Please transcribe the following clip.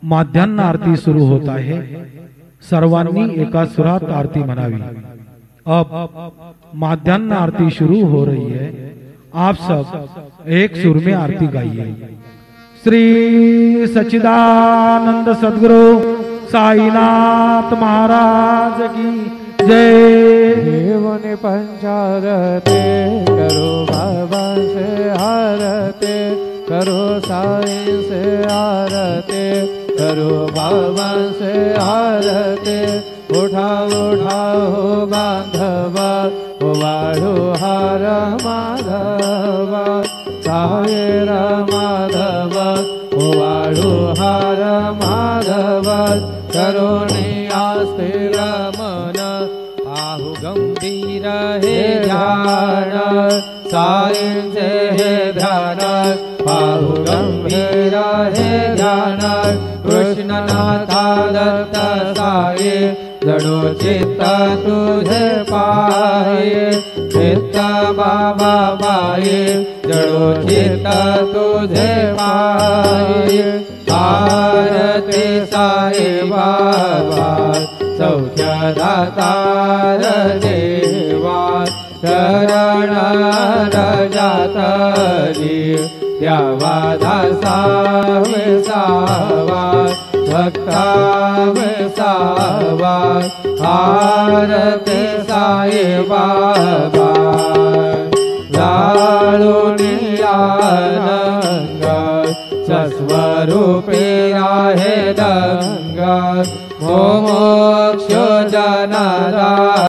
माध्यान्ह आरती सुरू होत आहे। सर्वांनी एका सुरात आरती म्हणावी। अब माध्यान्ह आरती शुरू हो रही है। आप सब एक सुर में आरती गाइए। श्री सच्चिदानंद सद्गुरु साईनाथ महाराज की जय। देव ने पंचारते करो बाबा से आरते, करो साईं से आरते, करो बाबा से आरते। उठाओ उठाओ बांधवा वाळो हार माधवा, साहेर माधवा वाळो हार माधवा। करुणी आस्थिर मन आहु गंभीर हे ध्यान, साईंचे हे ध्यान आहु गंभीर हे ध्यान। कृष्णनाथा दत्त साई जडो चित्त तुझे पाये, चित्त बाबा बाई जडो चित्त तुझे पाये। आरती साई बाबा सौख्य दातार देवा, शरण रजातली द्यावा दासा विसावा, भक्ता विसावा। आरती साई बाबा लाळूनी आनंद, स्वरूपी आहे दंग मोक्ष जनादा।